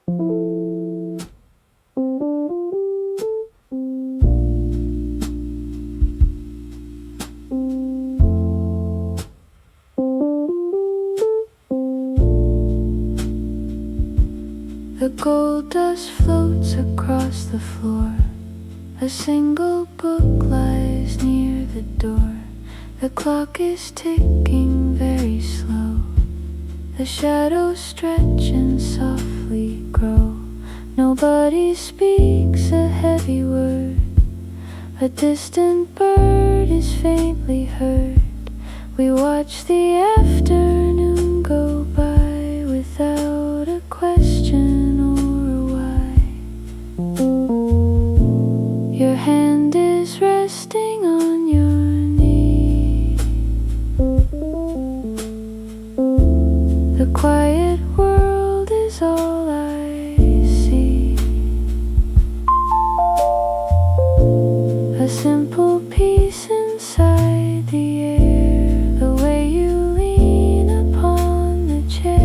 The gold dust floats across the floor. A single book lies near the door. The clock is ticking very slow. The shadows stretch and softly grow. Nobody speaks a heavy word. A distant bird is faintly heard. We watch the afternoon go by without a question or a why. Your hand is resting on your knee. The quiet world is all I see. A simple peace inside the air. The way you lean upon the chair.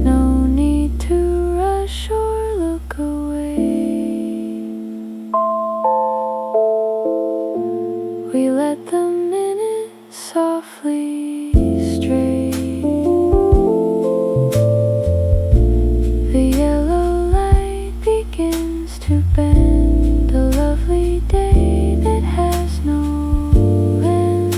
No need to rush or look away. We let the minutes softly stray. The yellow light begins to bend. A lovely day that has no end.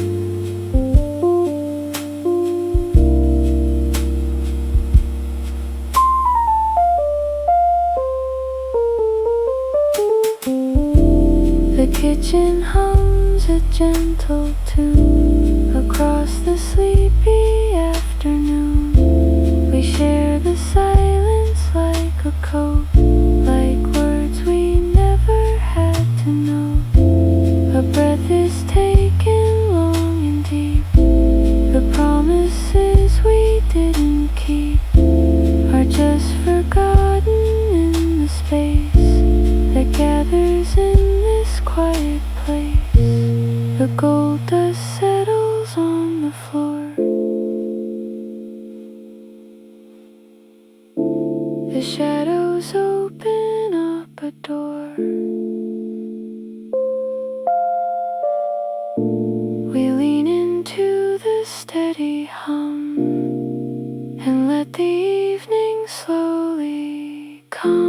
The kitchen hums a gentle tune across the sleepy afternoon. We share the silence like a code, like words we never had to know. A breath is taken long and deep. The promises we didn't keep are just forgotten in the space that gathers in this quiet place. The gold dust settles on the floor. The shadows open up a door. We lean into the steady hum and let the evening slowly come.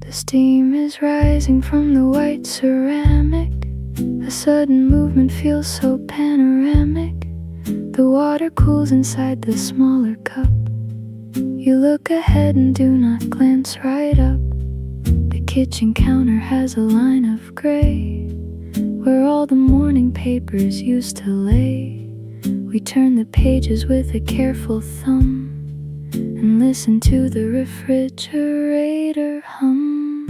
The steam is rising from the white ceramic. A sudden movement feels so panoramic. The water cools inside the smaller cup. You look ahead and do not glance right up. The kitchen counter has a line of gray, where all the morning papers used to lay. We turn the pages with a careful thumb and listen to the refrigerator hum.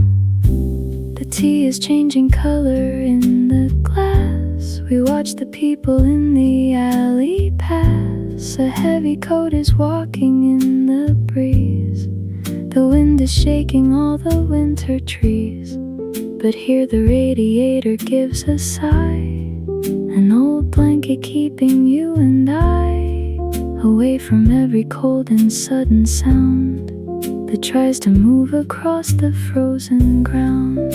The tea is changing color in the glass. We watch the people in the alley pass. A heavy coat is walking in the breeze. The wind is shaking all the winter trees. But here the radiator gives a sigh. An old blanket keeping you and I away from every cold and sudden sound that tries to move across the frozen ground.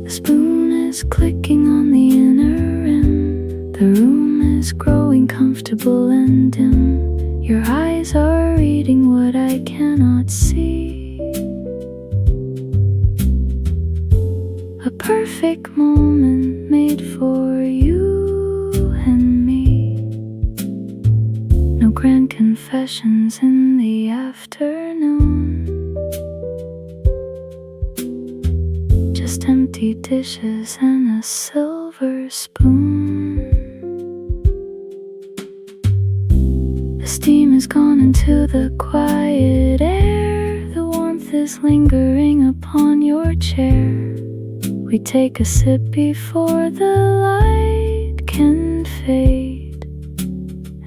The spoon is clicking on the inner rim. The room is growing comfortable and dim. Your eyes are reading what I cannot see. A perfect moment made for you and me. No grand confessions in the afternoon. Just empty dishes and a silver spoon. The steam has gone into the quiet air. The warmth is lingering upon your chair. We take a sip before the light can fade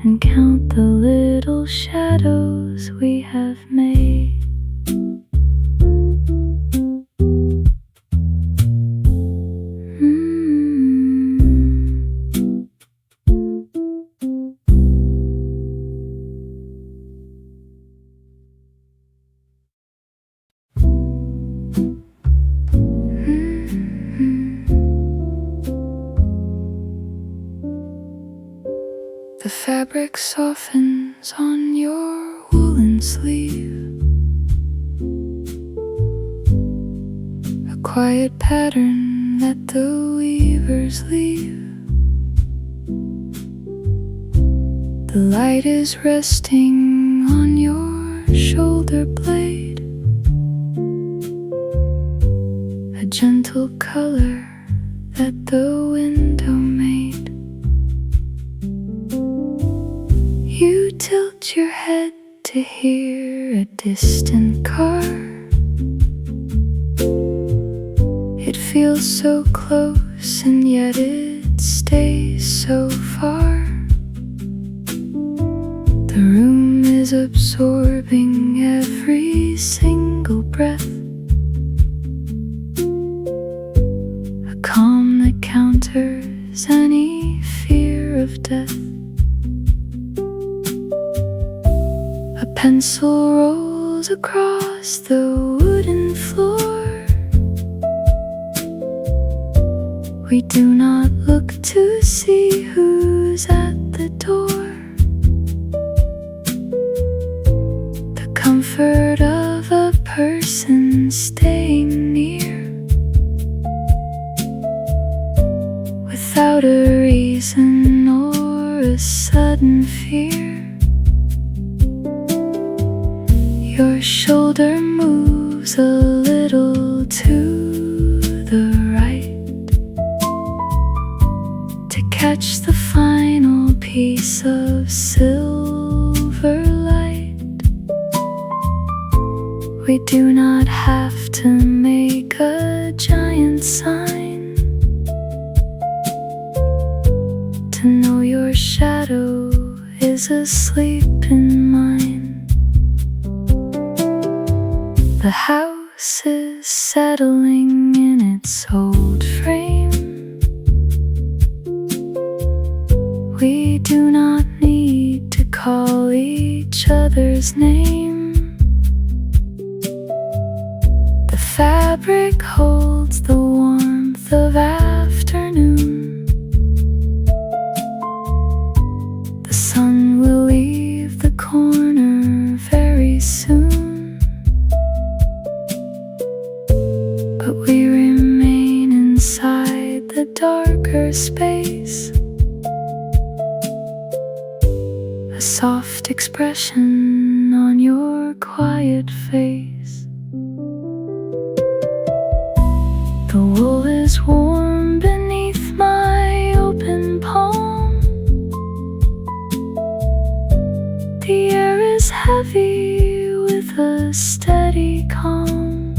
and count the little shadows we have made. The fabric softens on your woolen sleeve, a quiet pattern that the weavers leave. The light is resting on your shoulder blade, a gentle color that the window made. You tilt your head to hear a distant car. It feels so close and yet it stays so far. The room is absorbing every single breath, a calm that counters any fear of death. A pencil rolls across the wooden floor. We do not look to see who's at the door. The comfort of a person staying near, without a reason or a sudden fear. Your shoulder moves a little to the right to catch the final piece of silver light. We do not have to make a giant sign to know your shadow is asleep in mine. The house is settling in its old frame. We do not need to call each other's name. The fabric holds the warmth of afternoon. The sun will leave the corner very soon. But we remain inside the darker space, a soft expression on your quiet face. The wool is warm beneath my open palm. The air is heavy with a steady calm.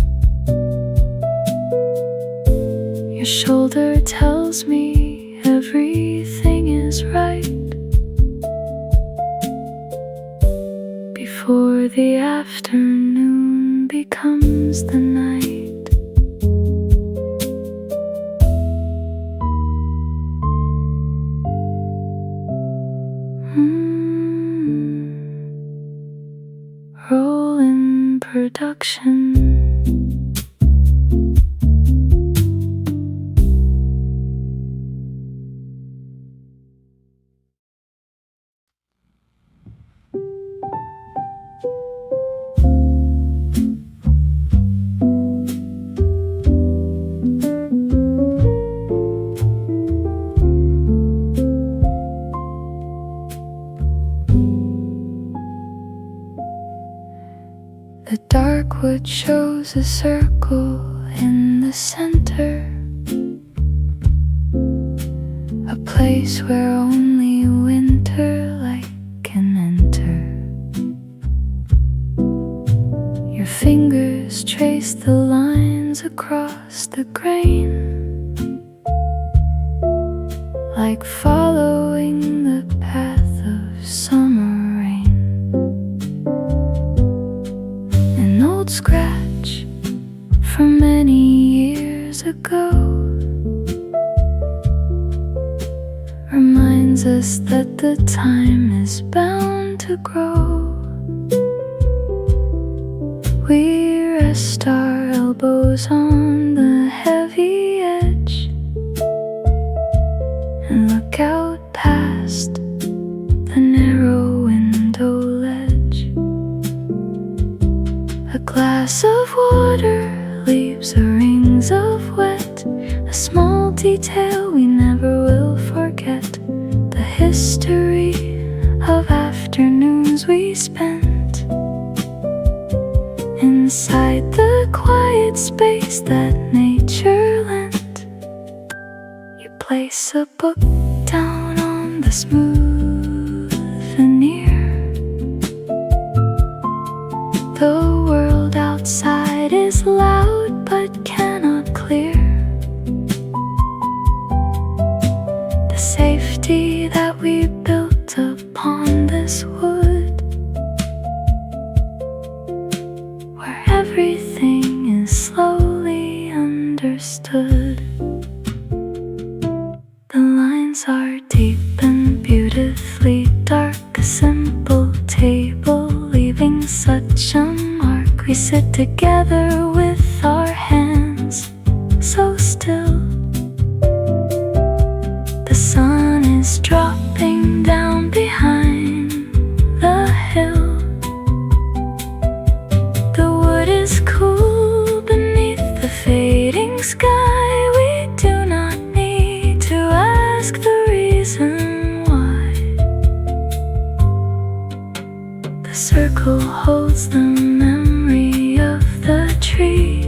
Your shoulder tells me everything is right before the afternoon becomes the night. Roll-in production. The dark wood shows a circle in the center, a place where only winter light can enter. Your fingers trace the lines across the grain, like following the path of summer rain. An old scratch from many years ago reminds us that the time is bound to grow. We rest our elbows on the heavy edge and look out past the narrow window ledge. A glass of water leaves the rings of wet, a small detail we never will forget. The history of afternoons we spent inside the quiet space that nature lent. You place a book down on the smooth veneer. The world outside is loud but cannot clear. The safety that we built upon this wood, where everything is slowly understood. The lines are deep and beautifully dark, a simple table leaving such a mark. We sit together with our hands so still. The sun is dropping down behind the hill. The wood is cool beneath the fading sky. We do not need to ask the reason why. The circle holds the memory of the tree.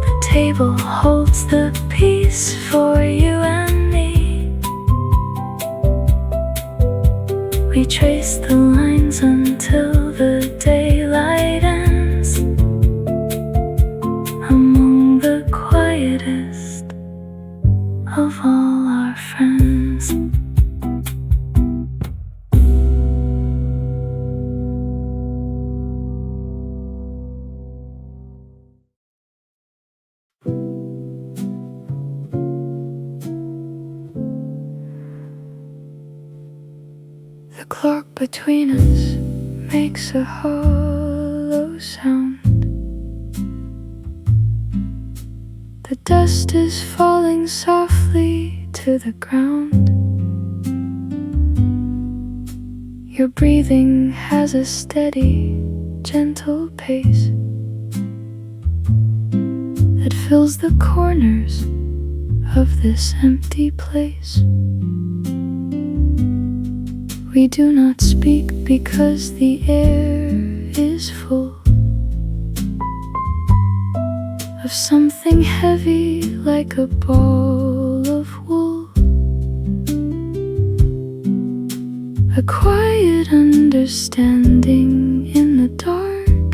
The table holds the peace for you and me. We trace the lines until the daylight ends among the quietest of all our friends. The clock between us makes a hollow sound. The dust is falling softly to the ground. Your breathing has a steady, gentle pace that fills the corners of this empty place. We do not speak because the air is full of something heavy like a ball of wool. A quiet understanding in the dark,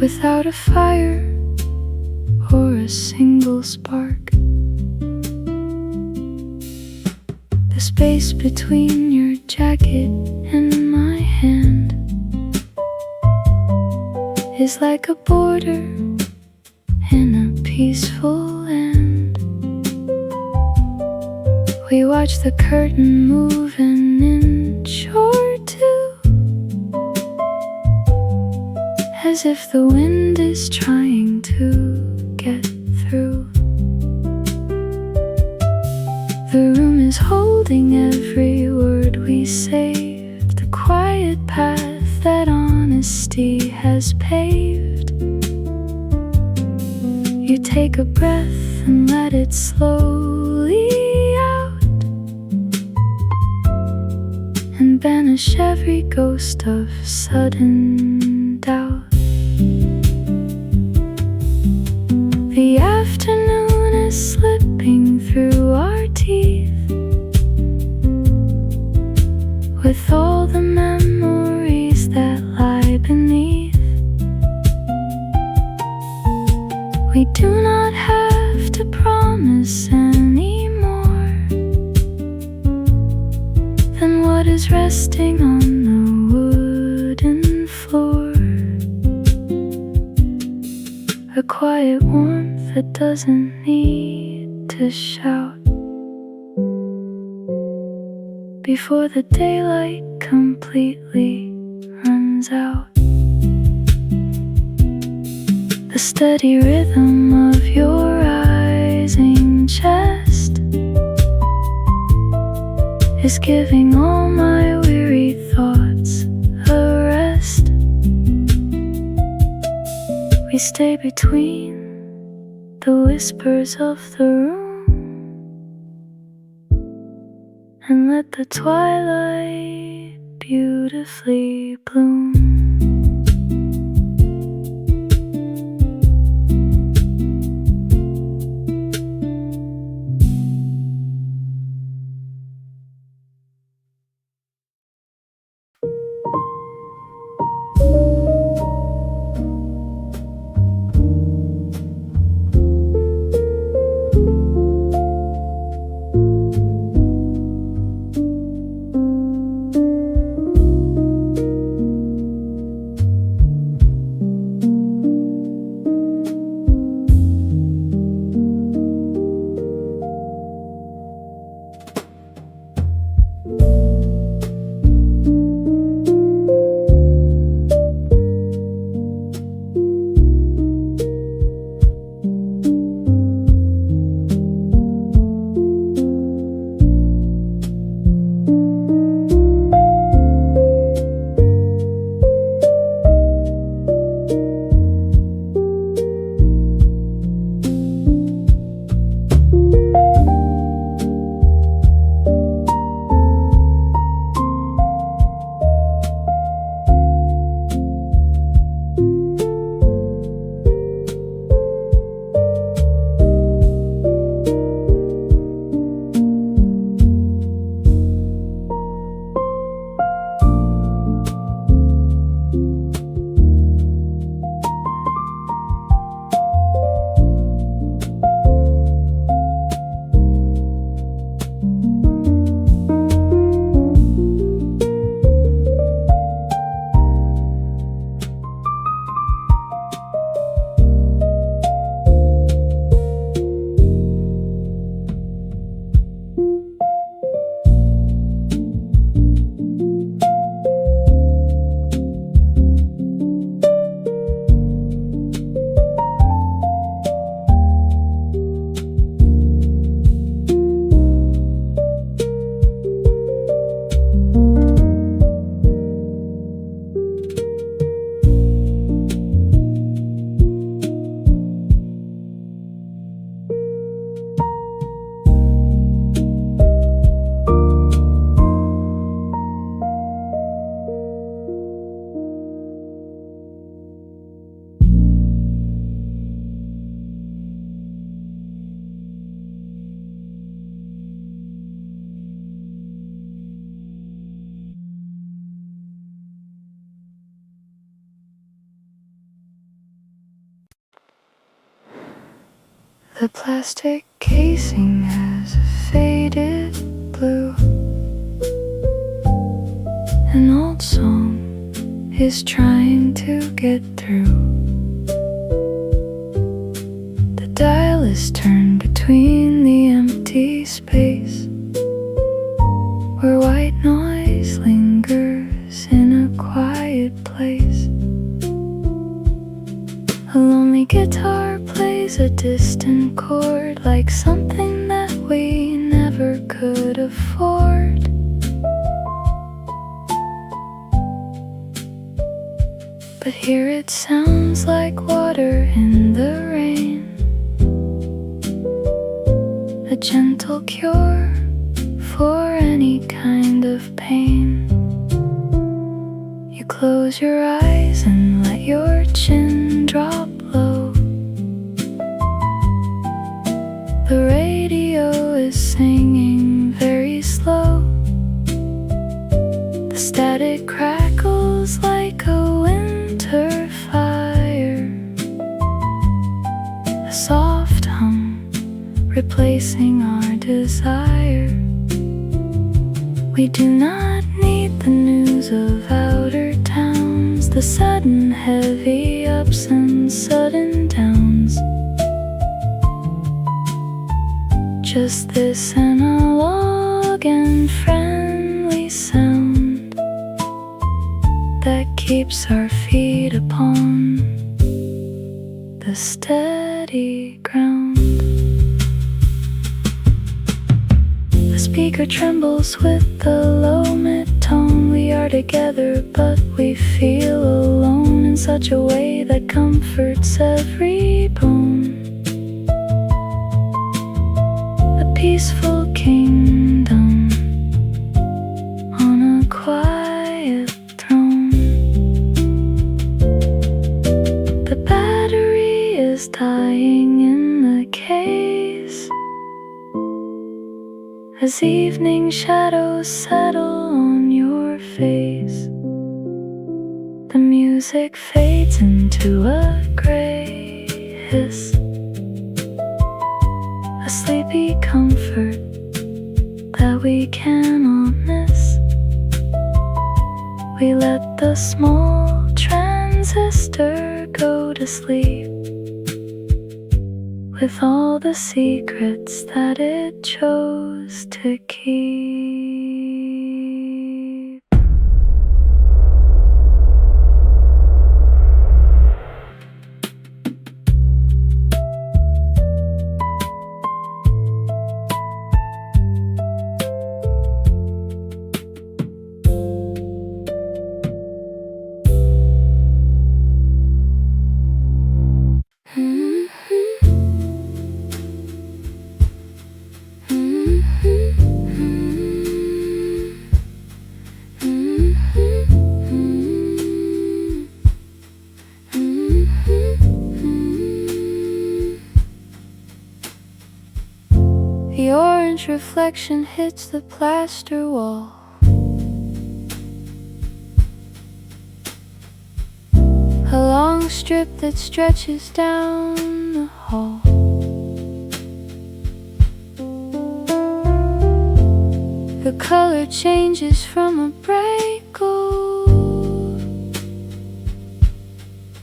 without a fire or a single spark. The space between your jacket and my hand is like a border in a peaceful land. We watch the curtain move an inch or two, as if the wind is trying to get through. The room is holding every word we saved, the quiet path that honesty has paved. You take a breath and let it slowly out, and banish every ghost of sudden doubt. The afternoon is slipping through our teeth, with all the memories that lie beneath. We do not have to promise anymore than what is resting on the wooden floor. A quiet warmth that doesn't need to shout before the daylight completely runs out. The steady rhythm of your rising chest is giving all my weary thoughts a rest. We stay between the whispers of the room and let the twilight beautifully bloom. The plastic casing has a faded blue. An old song is trying to get through. The dial is turned between the empty space where white noise lingers in a quiet place. A lonely guitar plays a distant chord like something that we never could afford. But here it sounds like water in the rain, a gentle cure for any kind of pain. You close your eyes and let your chin drop low. The radio is singing very slow. The static crackles like a winter fire. A soft hum, replacing our desire. We do not need the news of outer towns, the sudden heavy ups and sudden downs. Just this analog and friendly sound that keeps our feet upon the steady ground. The speaker trembles with the low mid-tone. We are together but we feel alone in such a way that comforts every bone. A peaceful kingdom on a quiet throne. The battery is dying in the case as evening shadows settle on your face. The music fades into a gray hiss, a sleepy comfort that we cannot miss. We let the small transistor go to sleep with all the secrets that it chose to keep. The orange reflection hits the plaster wall. A long strip that stretches down the hall. The color changes from a bright gold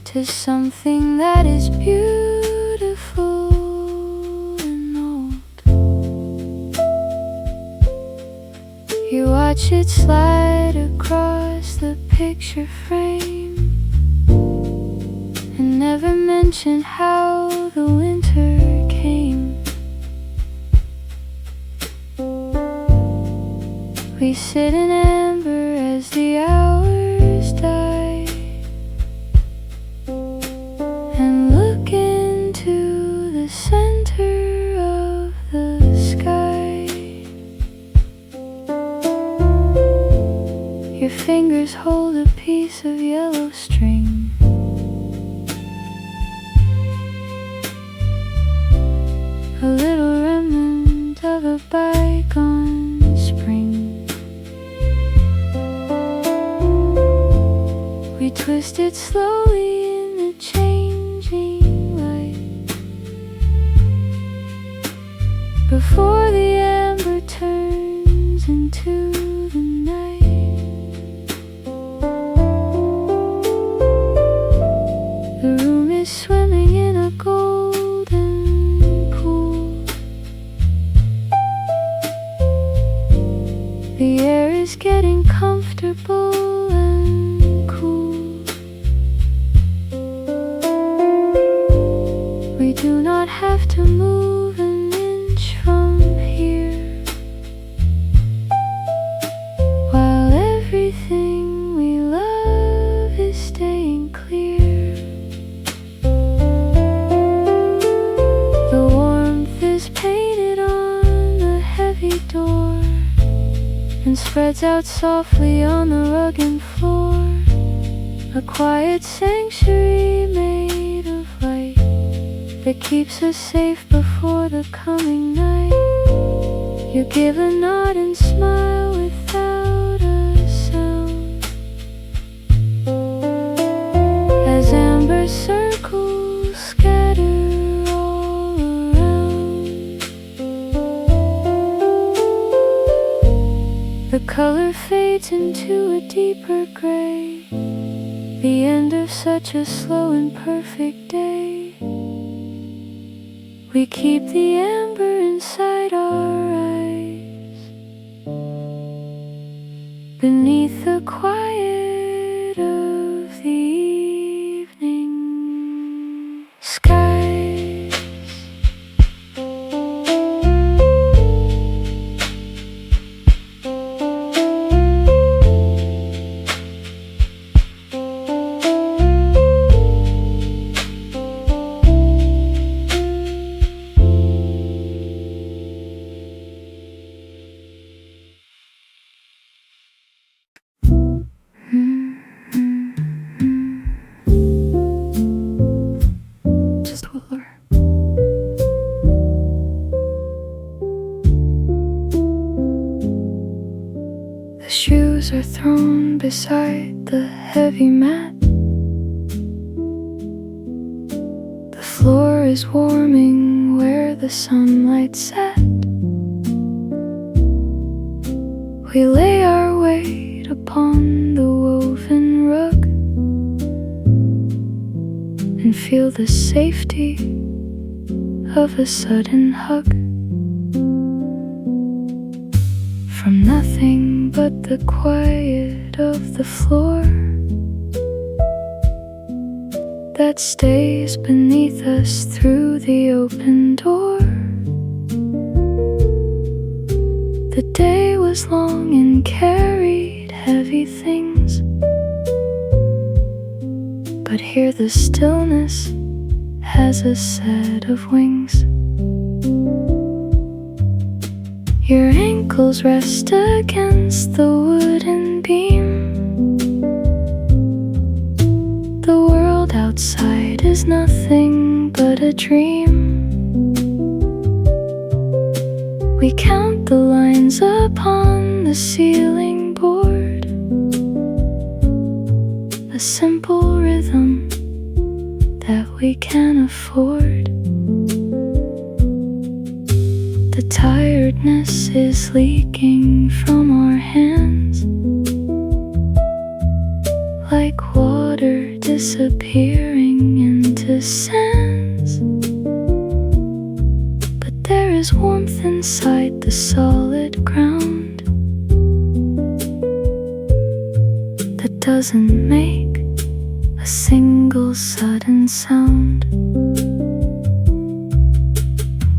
to something that is beautiful and old. You watch it slide across the picture frame and never mention how the winter came. We sit in amber as the hours die and look into the center of the sky. Your fingers hold a piece of yellow string. A little remnant of a bygone spring. We twist it slowly in the changing light before the amber turns into the night. The room is swimming in a golden pool. The air is getting comfortable and cool. We do not have to move an inch from here, while everything we love is staying clear. The warmth is painted on the heavy door and spreads out softly on the rug and floor. A quiet sanctuary made of light that keeps us safe before the coming night. You give a nod and smile without a sound as amber circles scatter all color fades into a deeper gray, the end of such a slow and perfect day. We keep the amber inside our eyes, beneath the quiet of the evening skies. The shoes are thrown beside the heavy mat. The floor is warming where the sunlight sat. We lay our weight upon the woven rug and feel the safety of a sudden hug. From nothing but the quiet of the floor that stays beneath us through the open door. The day was long and carried heavy things, but here the stillness has a set of wings. Your ankles rest against the wooden beam. The world outside is nothing but a dream. We count the lines upon the ceiling board, a simple rhythm that we can afford. The tiredness is leaking from our hands, like water disappearing into sands. But there is warmth inside the solid ground that doesn't make a single sudden sound.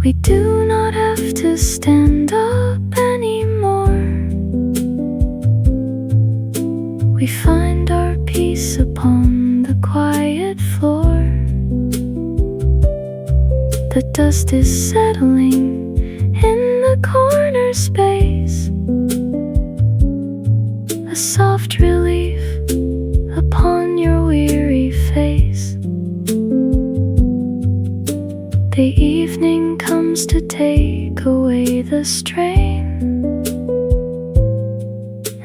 We do not have to stand up anymore. We find our peace upon the quiet floor. The dust is settling in the corner space, a soft relief upon your weary face. The evening comes to take away the strain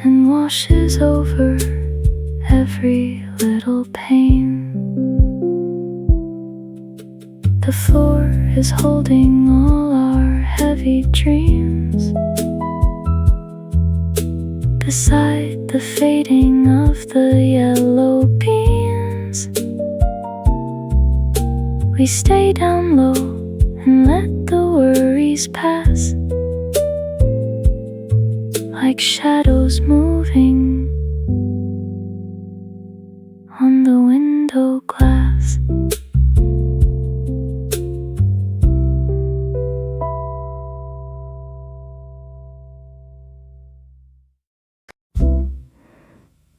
and washes over every little pain. The floor is holding all our heavy dreams beside the fading of the yellow beans. We stay down low and let the worries pass, like shadows moving on the window glass.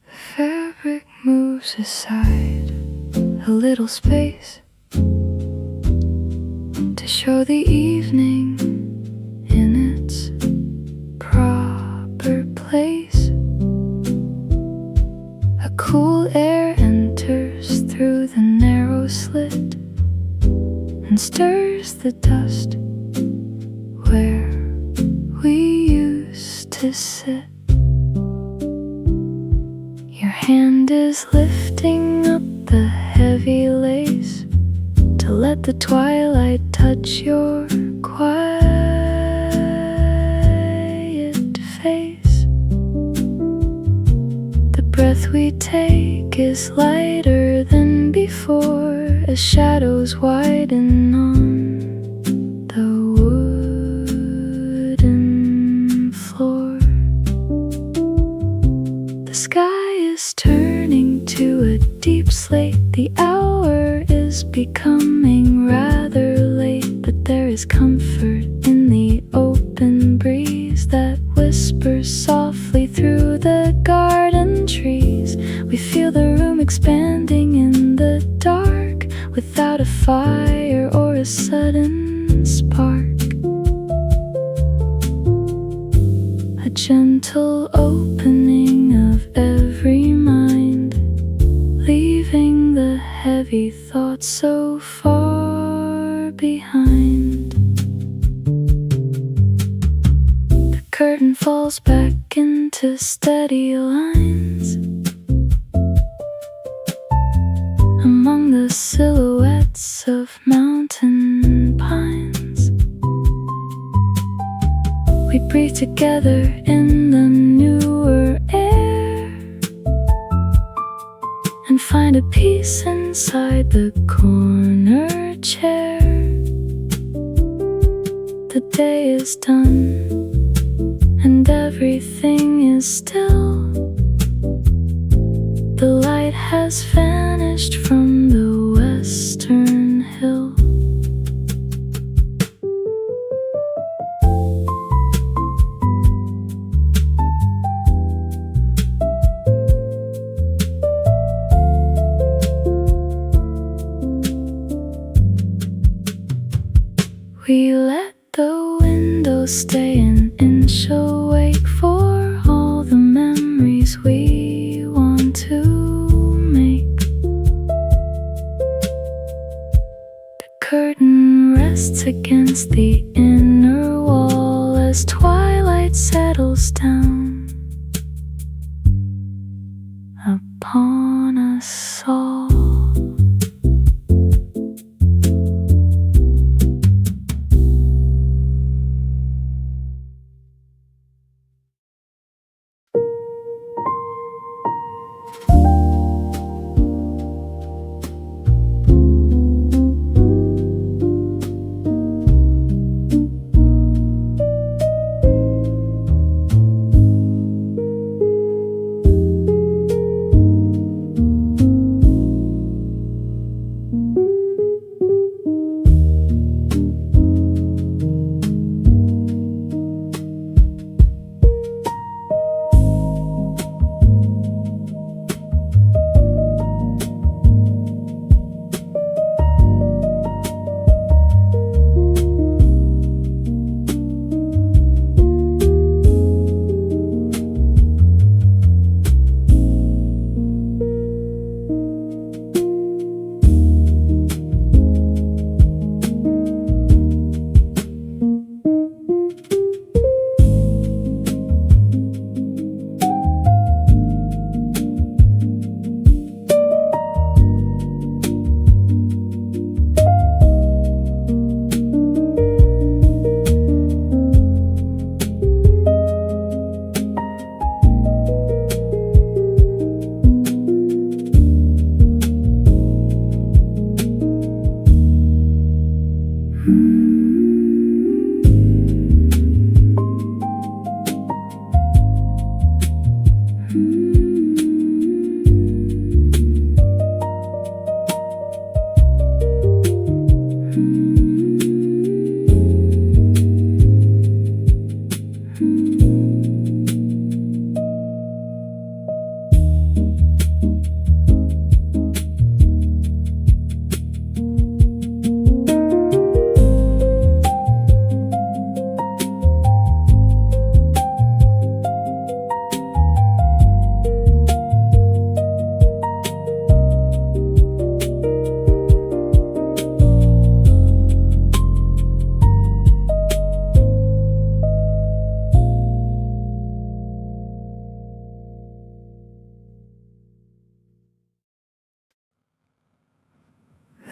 The fabric moves aside a little space to show the evening in its proper place. A cool air enters through the narrow slit and stirs the dust where we used to sit. Your hand is lifting up the heavy lace to let the twilight touch your quiet face. is lighter than before as shadows widen on the wooden floor. The sky is turning to a deep slate. The hour is becoming rather late, but there is comfort in the open breeze that whispers softly through the garden trees. We feel the room expanding in the dark without a fire or a sudden spark. A gentle opening of every mind, leaving the heavy thoughts so far behind. The curtain falls back into steady lines among the silhouettes of mountain pines. We breathe together in the newer air and find a peace inside the corner chair. The day is done and everything is still. The light has vanished from the western hill. We let the window stay an inch awake for all the memories we want to make. The curtain rests against the inner wall as twilight settles down upon us all.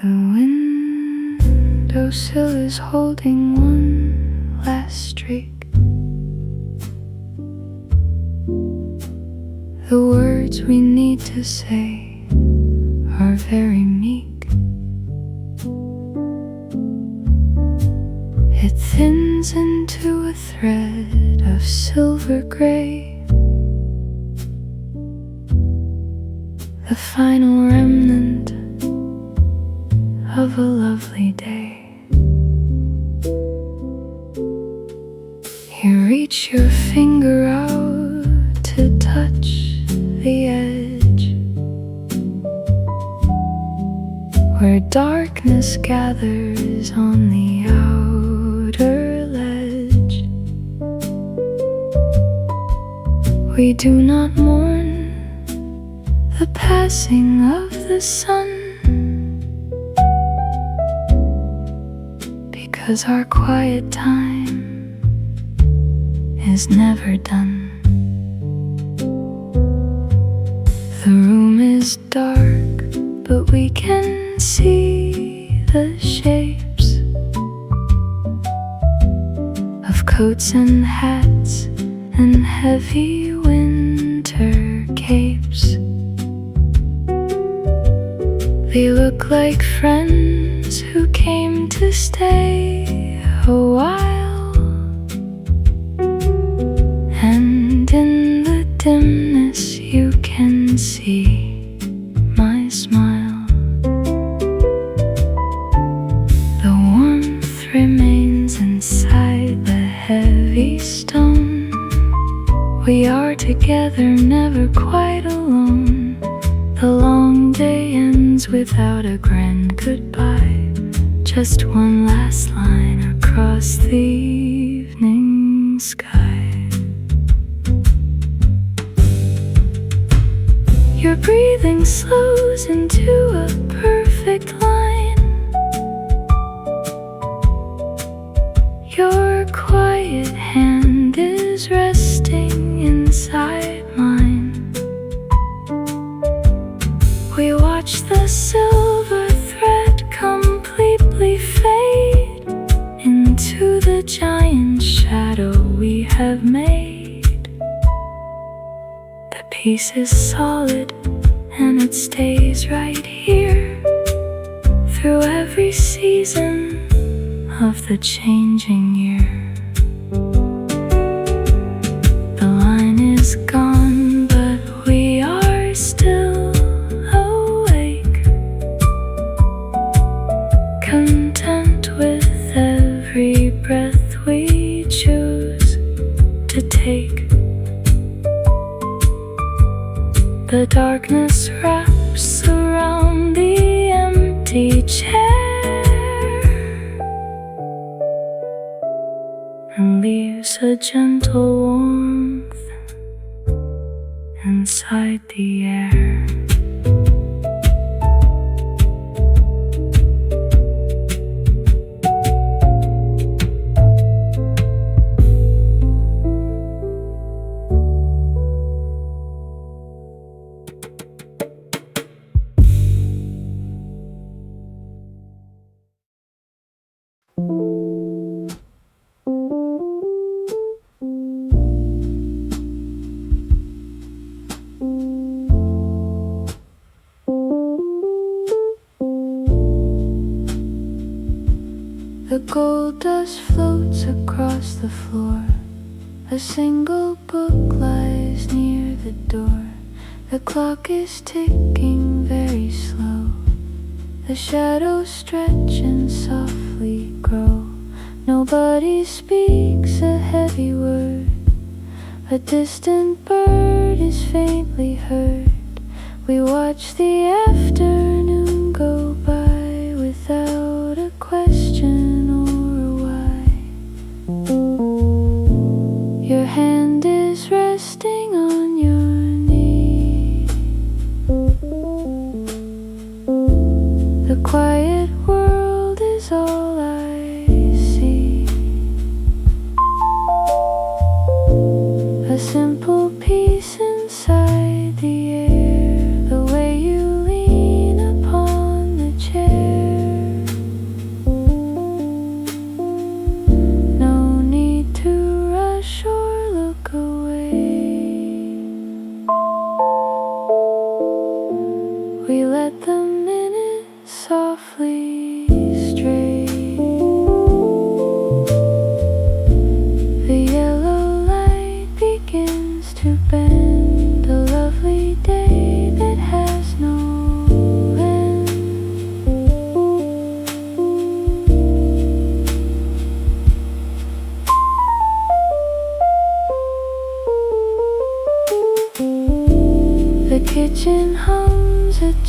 The windowsill is holding one last streak. The words we need to say are very meek. It thins into a thread of silver gray, the final remnant of a lovely day. You reach your finger out to touch the edge, where darkness gathers on the outer ledge. We do not mourn the passing of the sun, because our quiet time is never done. The room is dark, but we can see the shapes of coats and hats and heavy winter capes. They look like friends who came to stay a while, and in the dimness you can see my smile. The warmth remains inside the heavy stone. We are together, never quite alone. The long day ends without a grand goodbye, just one last line across the evening sky. Your breathing slows into a perfect line. Your quiet hand is resting inside mine. We watch the silver thread completely fade into the giant shadow we have made. The piece is solid and it stays right here through every season of the changing year. The line is gone, but we are still awake, content with every breath we choose to take. The darkness wraps around the empty chair and leaves a gentle warmth inside the air. The gold dust floats across the floor. A single book lies near the door. The clock is ticking very slow. The shadows stretch and softly grow. Nobody speaks a heavy word. A distant bird is faintly heard. We watch the afternoon go by without a question or a why. Your hand is resting on your knee. The quiet world is all I see. A simple peace inside the air. The way you lean upon the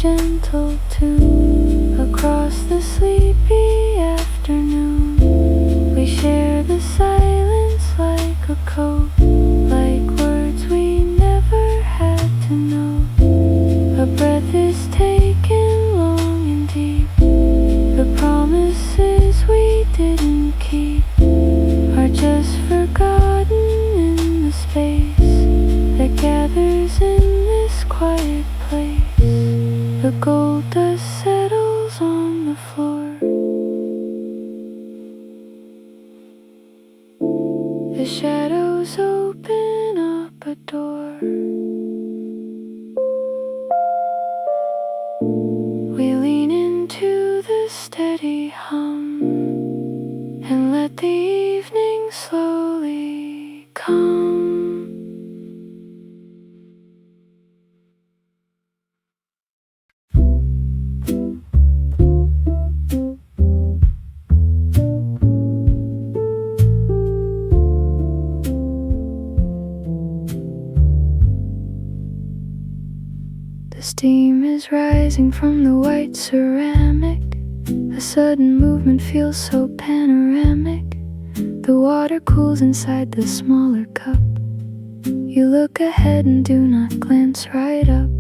gentle tune across the sleepy afternoon. We share the silence like a code, like words we never had to know. A breath is taken long and deep. The promises we didn't keep are just forgotten in the space that gathers in this quiet place. The gold dust settles on the floor. The shadows open up a door. We lean into the steady hum and let the evening slowly come. The steam is rising from the white ceramic. A sudden movement feels so panoramic. The water cools inside the smaller cup. You look ahead and do not glance right up.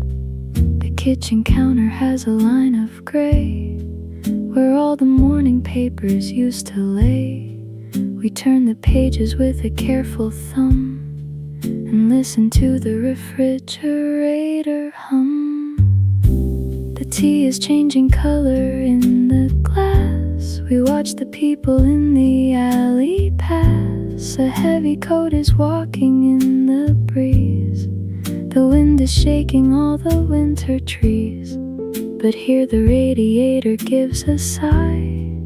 The kitchen counter has a line of gray, where all the morning papers used to lay. We turn the pages with a careful thumb and listen to the refrigerator hum. The tea is changing color in the glass. We watch the people in the alley pass. A heavy coat is walking in the breeze. The wind is shaking all the winter trees. But here the radiator gives a sigh,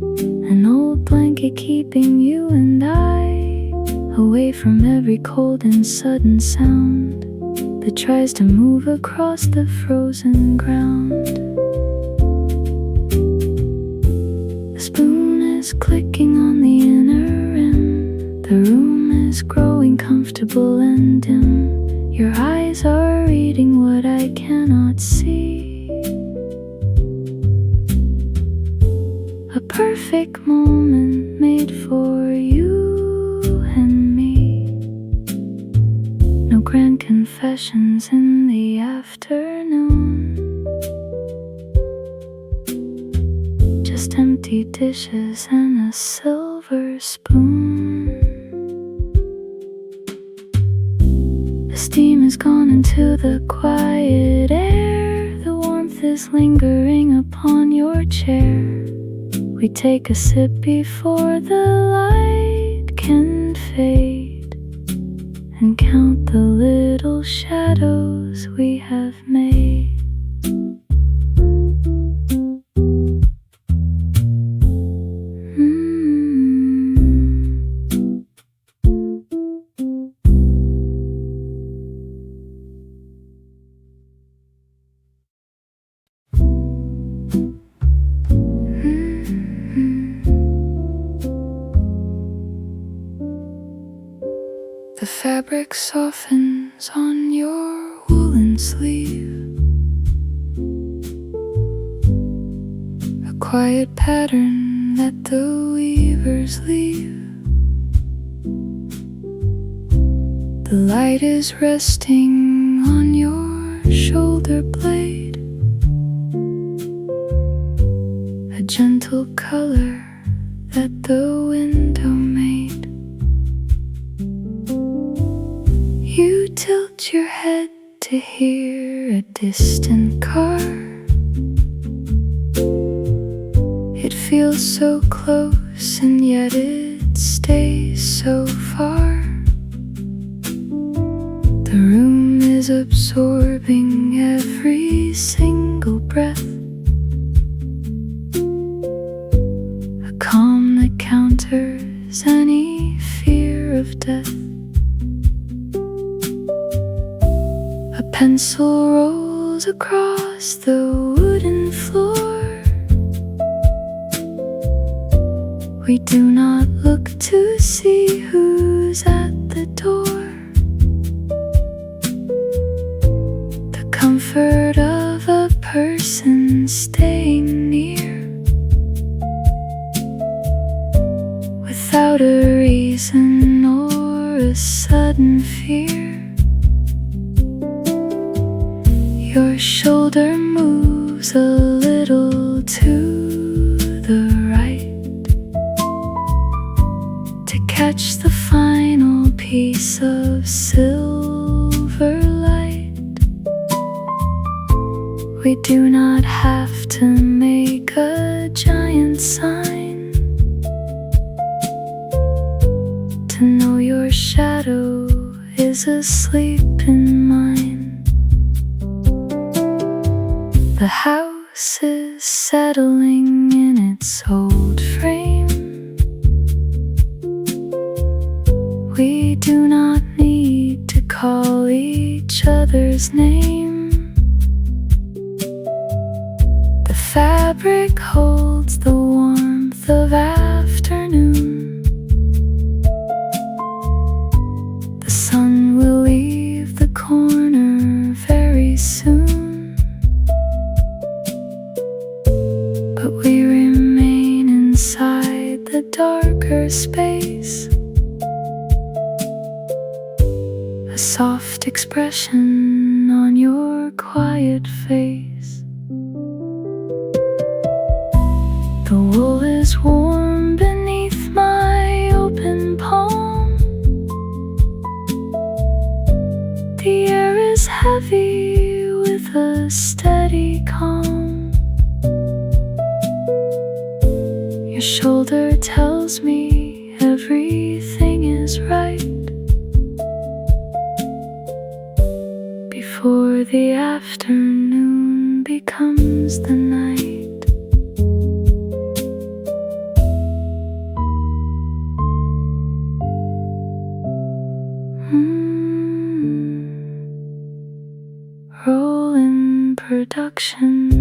an old blanket keeping you and I away from every cold and sudden sound that tries to move across the frozen ground. The spoon is clicking on the inner rim. The room is growing comfortable and dim. Your eyes are reading what I cannot see. A perfect moment made for you and me. No grand confessions in the afternoon. Just empty dishes and a silver spoon. The steam has gone into the quiet air. The warmth is lingering upon your chair. We take a sip before the light can fade and count the little shadows we have made. The fabric softens on your woolen sleeve. A quiet pattern that the weavers leave. The light is resting on your shoulder blade. A gentle color that the window made. You tilt your head to hear a distant car. It feels so close and yet it stays so far. The room is absorbing every single breath. A calm that counters any fear of death. A pencil rolls across the wooden floor. We do not look to see who's at the door. The comfort of a person without a reason or a sudden fear. Your shoulder moves a little to the right to catch the final piece of silver light. We do not have to make a giant sign to know your shadow is asleep in mine. The house is settling in its old frame. We do not need to call each other's name. The fabric holds the warmth of afternoon. The sun will leave the corner very soon, but we remain inside the darker space. A soft expression on your quiet face. The wool is warm beneath my open palm. The air is heavy with a steady calm. Your shoulder tells me everything is right before the afternoon becomes the night. Roll in production.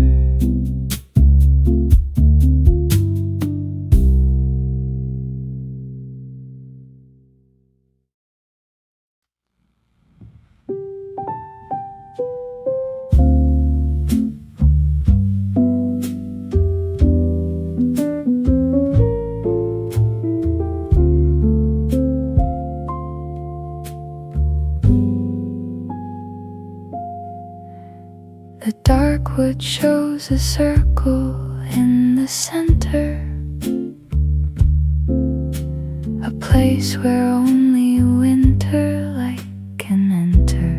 The dark wood shows a circle in the center, a place where only winter light can enter.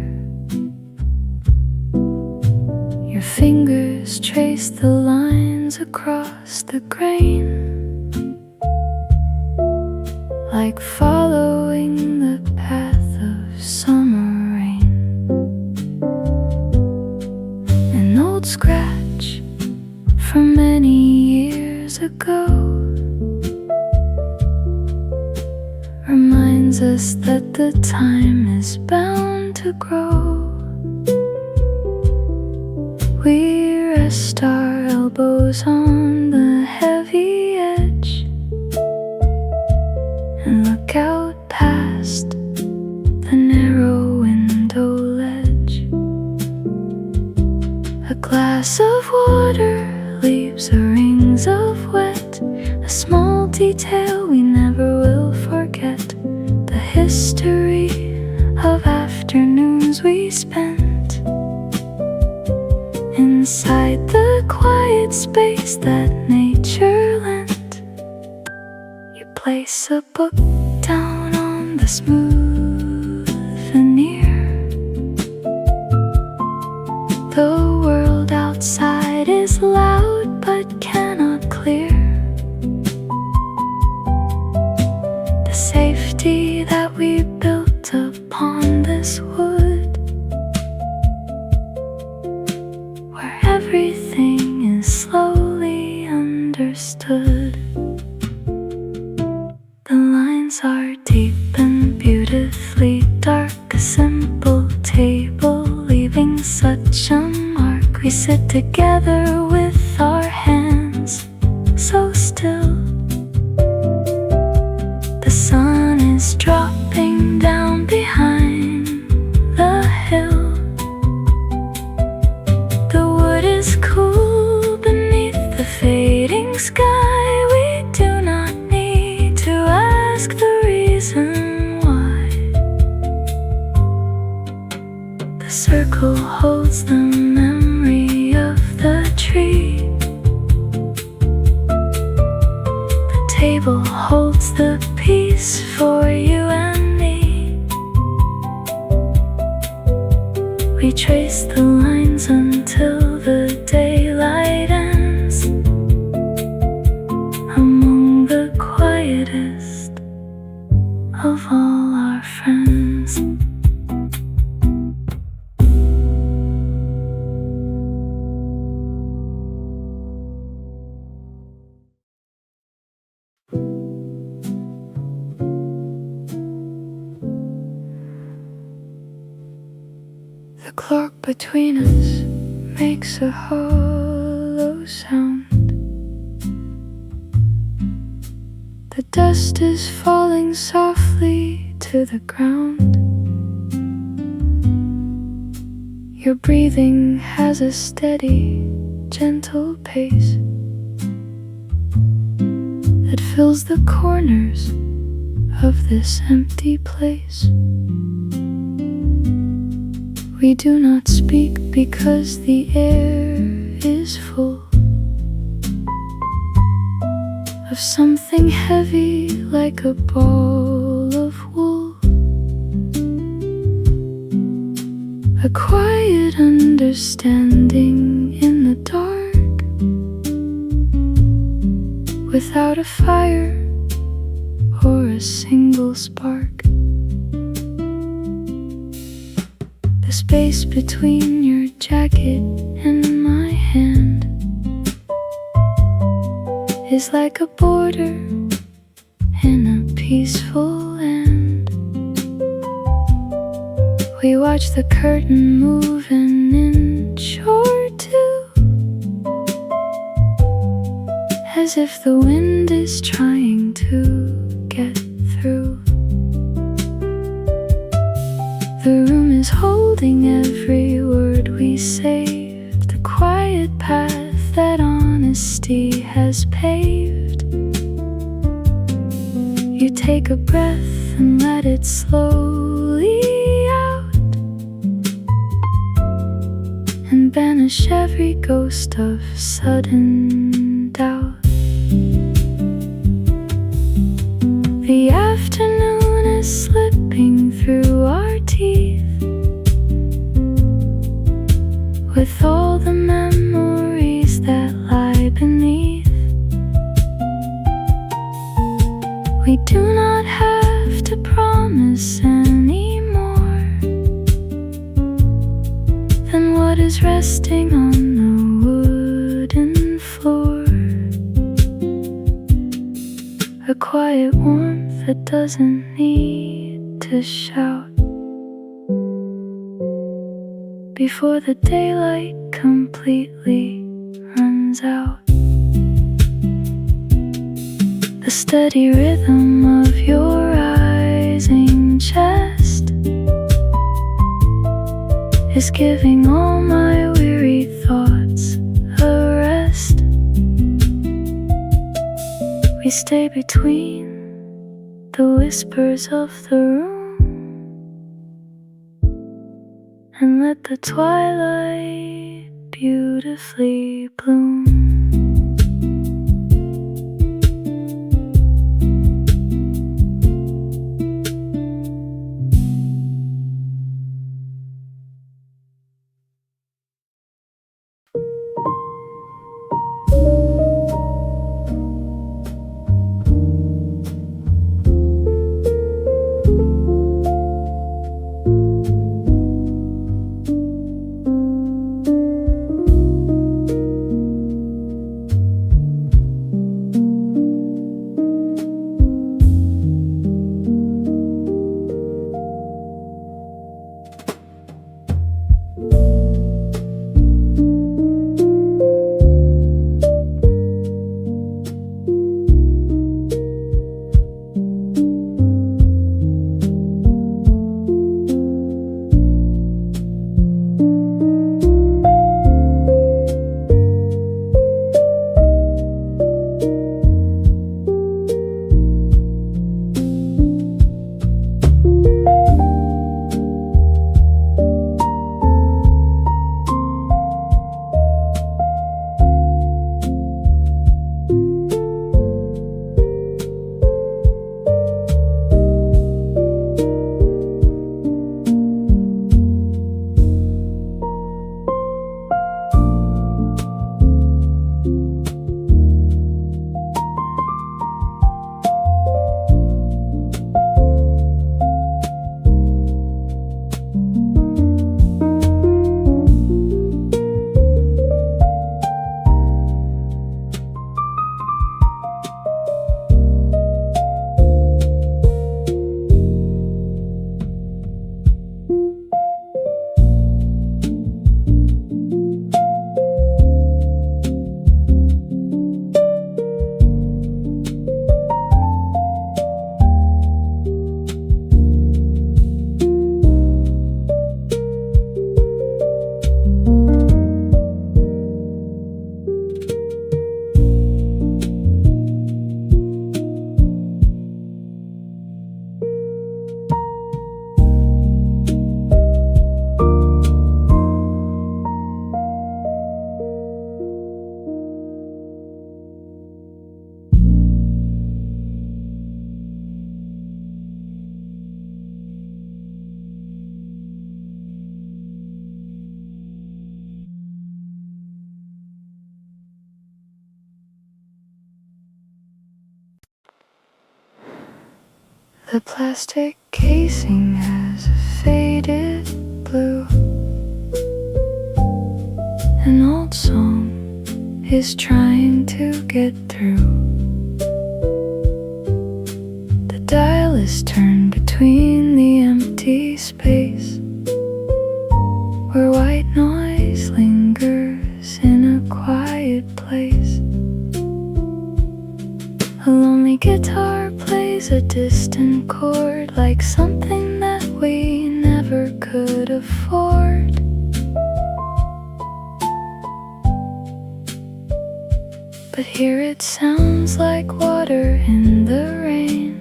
Your fingers trace the lines across the grain, like following the path of summer rain. An old scratch from many years ago reminds us that the time is bound to grow. We rest our elbows on the heavy edge and look out past the narrow window ledge. A glass of water leaves the rings of wet, a small detail we never will forget. The history of afternoons we spent inside the quiet space that nature lent. You place a book down on the smooth veneer. The world outside is loud but cannot clear. The safety that we built upon this wood, where everything is slowly understood. The lines are deep and beautifully dark, a simple table leaving such a mark. We sit together with our hands so still. The sun is dropping down behind the hill. The wood is cool beneath the fading sky. We do not need to ask ask the reason why. The circle holds the memory of the tree. The table holds the peace for you and me. We trace the lines until the daylight ends. Among the quietest of all our friends. The clock between us makes a hollow sound. The dust is falling softly to the ground. Your breathing has a steady, gentle pace that fills the corners of this empty place. We do not speak because the air is full of something heavy like a ball of wool. A quiet understanding in the dark, without a fire or a single spark. The space between your jacket and my hand is like a border in a peaceful land. We watch the curtain move an inch or two, as if the wind is trying to get through. The room is holding every word we saved, the quiet path that honesty has paved. You take a breath and let it slowly out, and banish every ghost of sudden doubt. The afternoon is slipping through our teeth, with all the memories that lie beneath. We do not have to promise any more than what is resting on the wooden floor. A quiet warmth that doesn't need to shout before the daylight completely runs out. The steady rhythm of your rising chest is giving all my weary thoughts a rest. We stay between the whispers of the room and let the twilight beautifully bloom. The plastic casing has a faded blue. An old song is trying to get through. The dial is turned between the empty space where white noise lingers in a quiet place. A lonely guitar plays a distant chord like something that we never could afford. But here it sounds like water in the rain,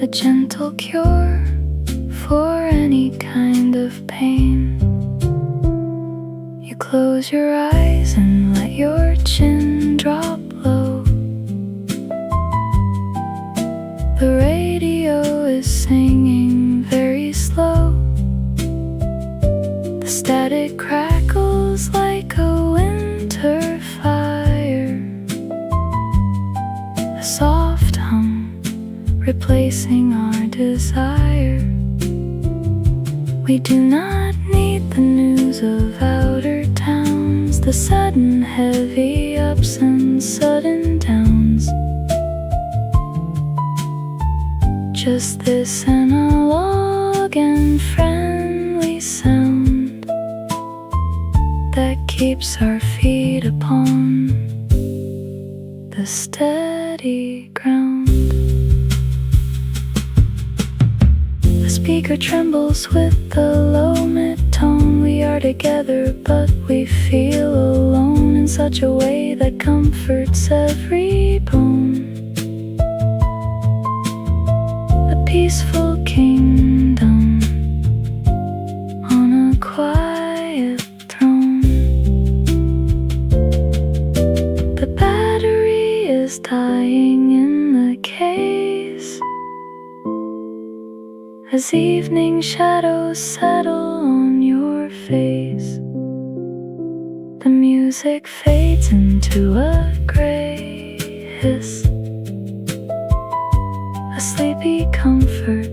a gentle cure for any kind of pain. You close your eyes and let your chin drop low. The radio is singing very slow. The static crackles like a winter fire, a soft hum replacing our desire. We do not need the news of outer towns, the sudden heavy ups and sudden downs. Just this analog and friendly sound that keeps our feet upon the steady ground. The speaker trembles with the low mid-tone. We are together but we feel alone in such a way that comforts every bone. A peaceful kingdom on a quiet throne. The battery is dying in the case as evening shadows settle on your face. The music fades into a gray hiss, a sleepy comfort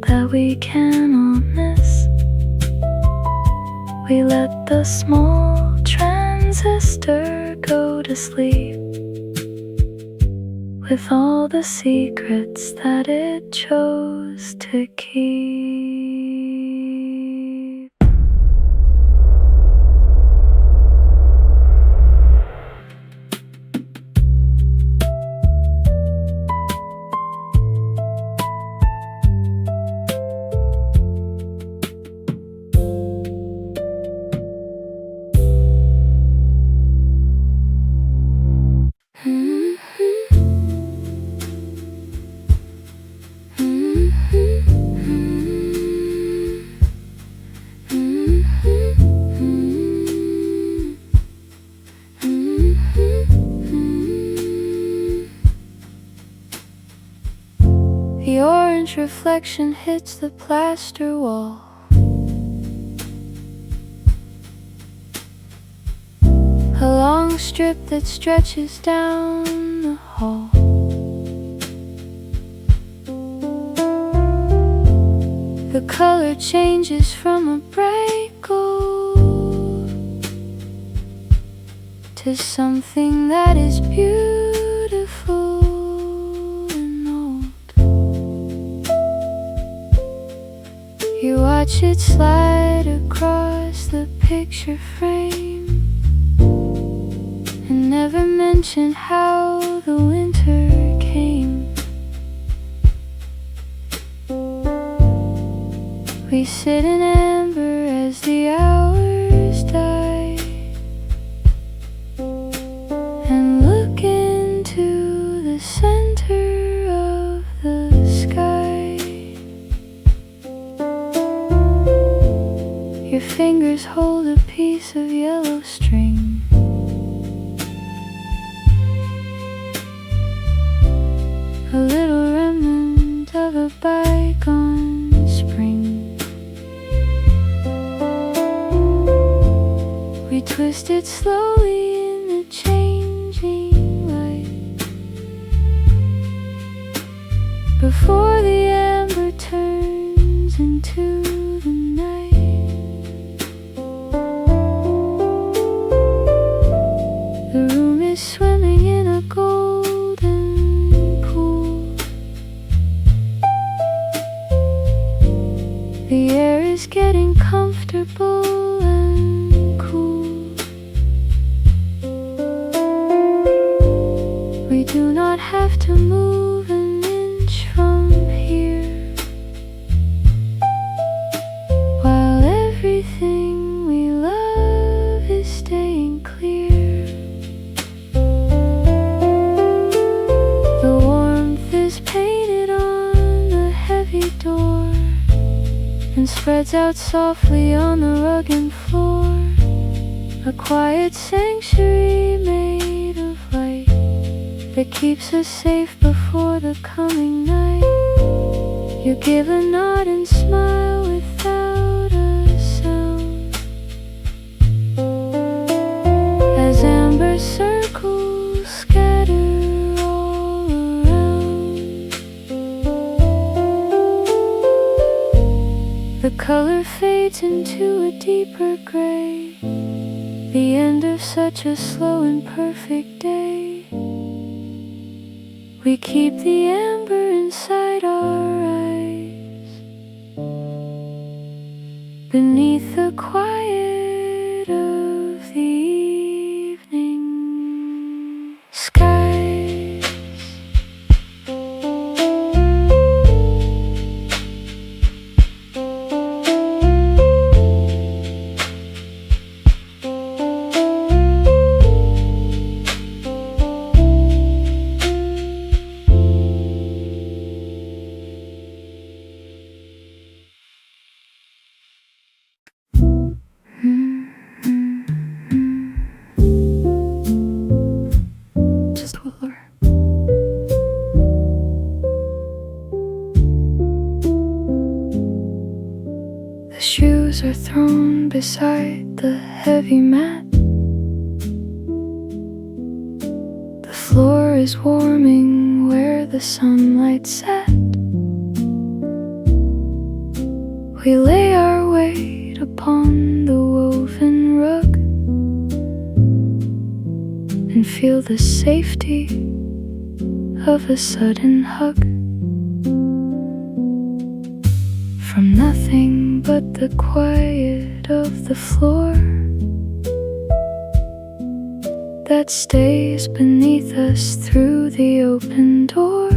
that we cannot miss. We let the small transistor go to sleep with all the secrets that it chose to keep. The orange reflection hits the plaster wall. A long strip that stretches down the hall. The color changes from a bright gold to something that is beautiful. You watch it slide across the picture frame and never mention how the winter came. We sit in amber as the hours die and look into the center of the sky. Your fingers hold a piece of yellow string. A little remnant of a bygone spring. We twist it slowly in the changing light before the amber turns into the night. The room is swimming in a golden pool. The air is getting comfortable and cool. We do not have to move an inch from here, while everything we love is staying clear. The warmth is painted on the heavy door and spreads out softly on the rug and floor. A quiet sanctuary made of light that keeps us safe before the coming night. You give a nod and smile without a sound, as amber circles scatter all around. The color fades into a deeper gray, the end of such a slow and perfect day. We keep the amber inside our eyes, beneath the quiet of the evening skies. The shoes are thrown beside the heavy mat. The floor is warming where the sunlight set. We lay our weight upon the woven rug and feel the safety of a sudden hug. From nothing but the quiet of the floor that stays beneath us through the open door.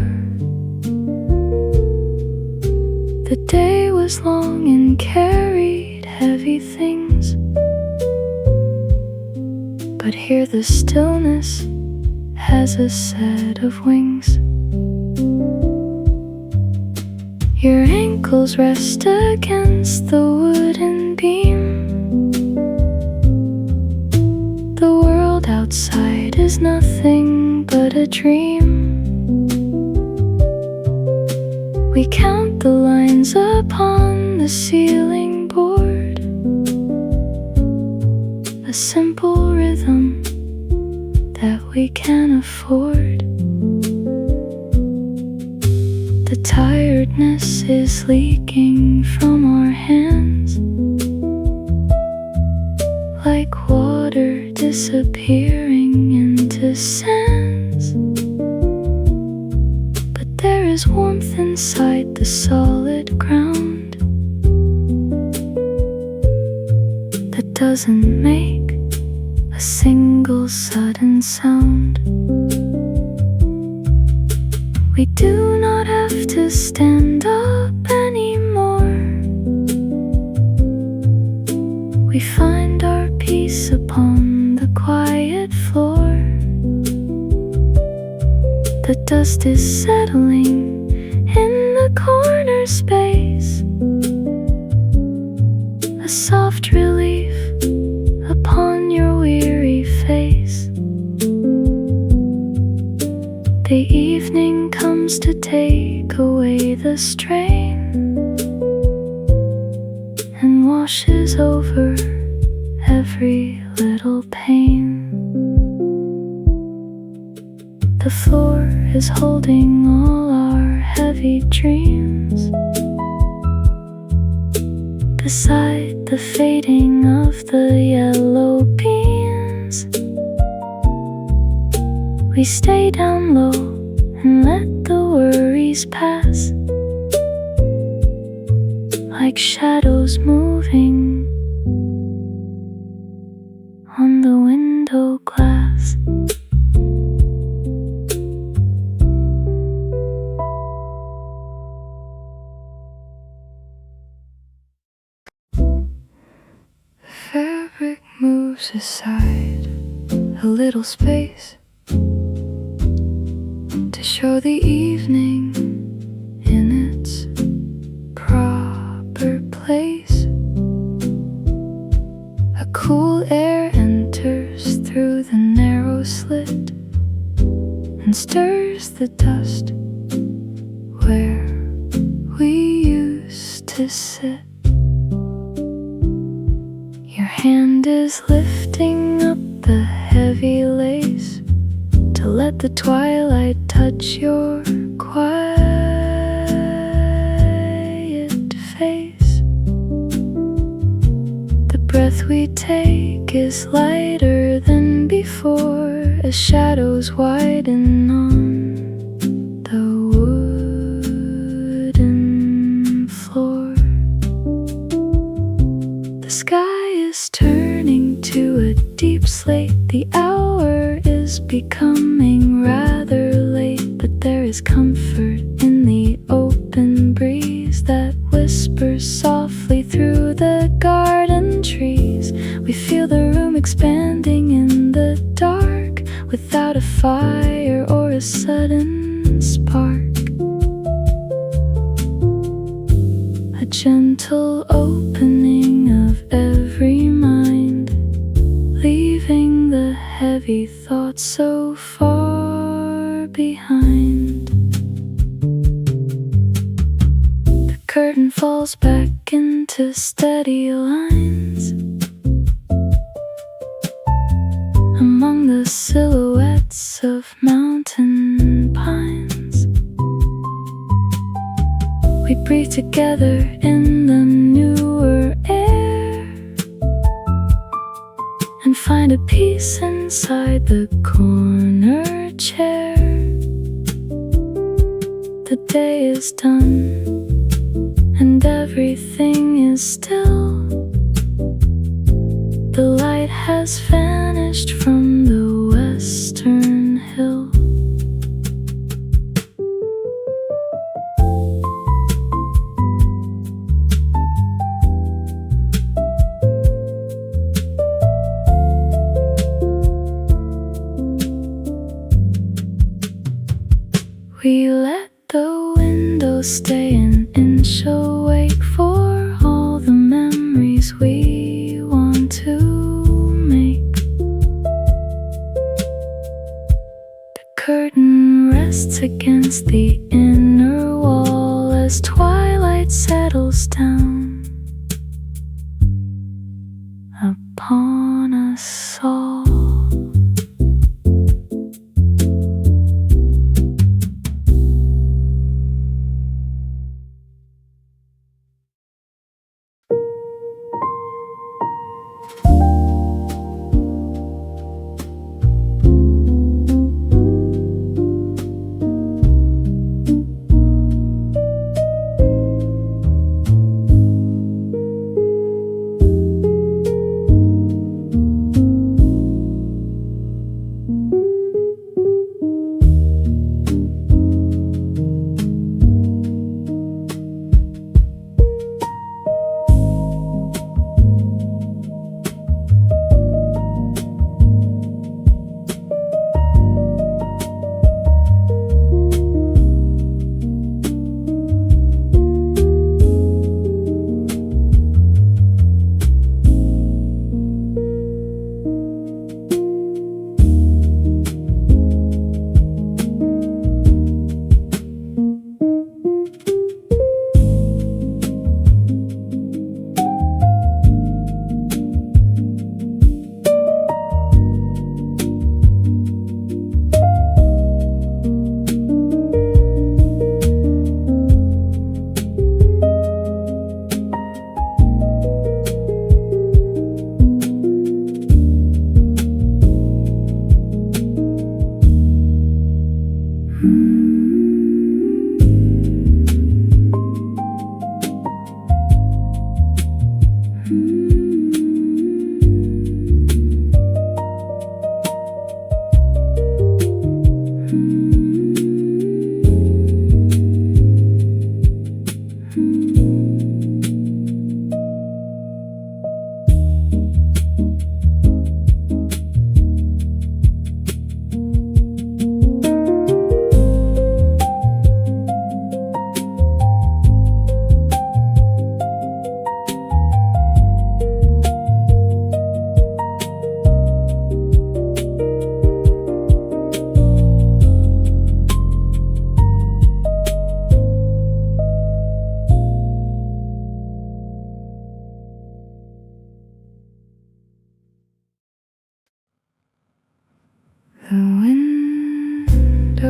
The day was long and carried heavy things, but here the stillness has a set of wings. Your ankles rest against the wooden beam. The world outside is nothing but a dream. We count the lines upon the ceiling board, a simple rhythm that we can afford. The tiredness is leaking from our hands, like water disappearing into sands. But there is warmth inside the solid ground that doesn't make a single sudden sound. We do not have to stand up anymore. We find our peace upon the quiet floor. The dust is settling in the corner space, a soft relief upon your weary face. The evening comes to take away the strain and washes over every little pain. The floor is holding all our heavy sweet dreams. Beside the fading of the yellow beams, we stay down low and let the worries pass, like shadows moving on the window glass. Fabric moves aside a little space to show the evening in its proper place. A cool air enters through the narrow slit and stirs the dust where we used to sit. Your hand is lifting up the heavy lace to let the twilight touch your quiet face. The breath we take is lighter than before as shadows widen on the wooden floor. The sky is turning to a deep slate. The hour is becoming rather late, but there is comfort in the open breeze that whispers softly through the garden trees. We feel the room expanding in the dark without a fire or a sudden spark. A gentle opening of every mind, leaving the heavy thoughts so far behind. The curtain falls back into steady lines among the silhouettes of mountain pines. We breathe together in the newer air and find a peace inside the corner chair. The day is done and everything is still. The light has vanished from the western hill. We let the windows stay an inch awake for all the memories we want to make. The curtain rests against the inner wall as twilight settles down upon us all.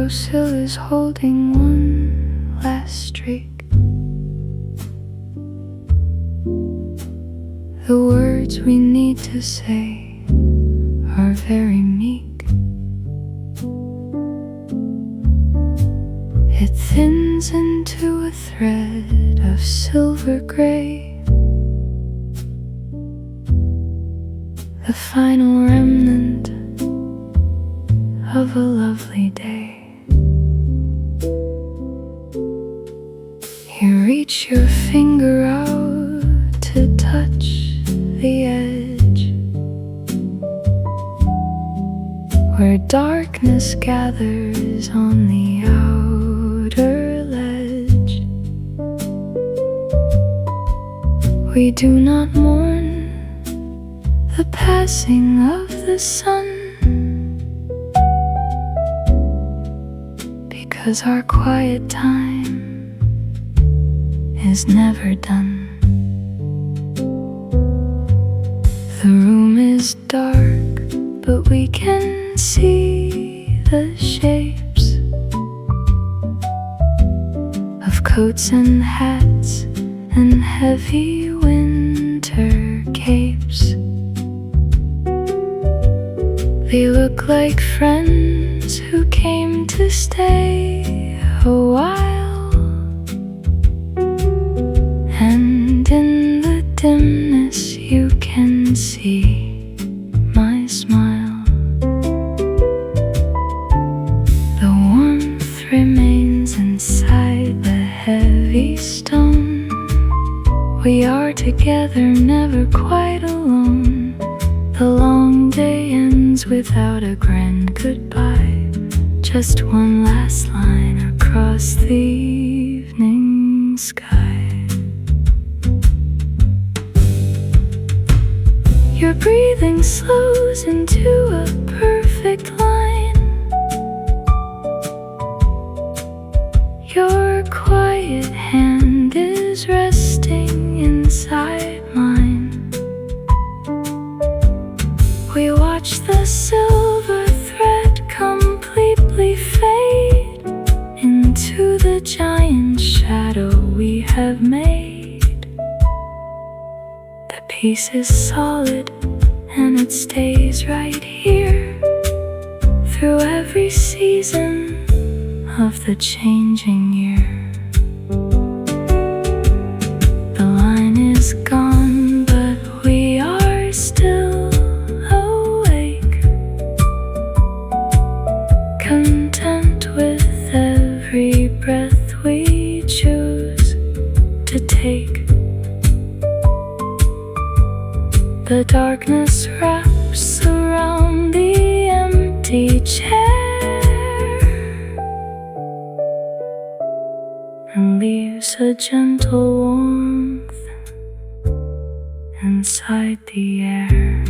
windowsill is holding one last streak. The words we need to say are very meek. It thins into a thread of silver gray, the final remnant of a lovely day. You reach your finger out to touch the edge where darkness gathers on the outer ledge. We do not mourn the passing of the sun, because our quiet time is never done. The room is dark, but we can see the shapes of coats and hats and heavy winter capes. They look like friends who came to stay a while, and in the dimness you can see my smile. The warmth remains inside the heavy stone. We are together, never quite alone. The long day ends without a grand goodbye, just one last line across the evening sky. Your breathing slows into a perfect line. Your quiet hand is resting inside mine. We watch the silver thread completely fade into the giant shadow we have made. The piece is solid and it stays right here through every season of the changing year. The line is gone, but we are still awake, content with every breath we choose to take. The darkness wraps around the empty chair and leaves a gentle warmth inside the air.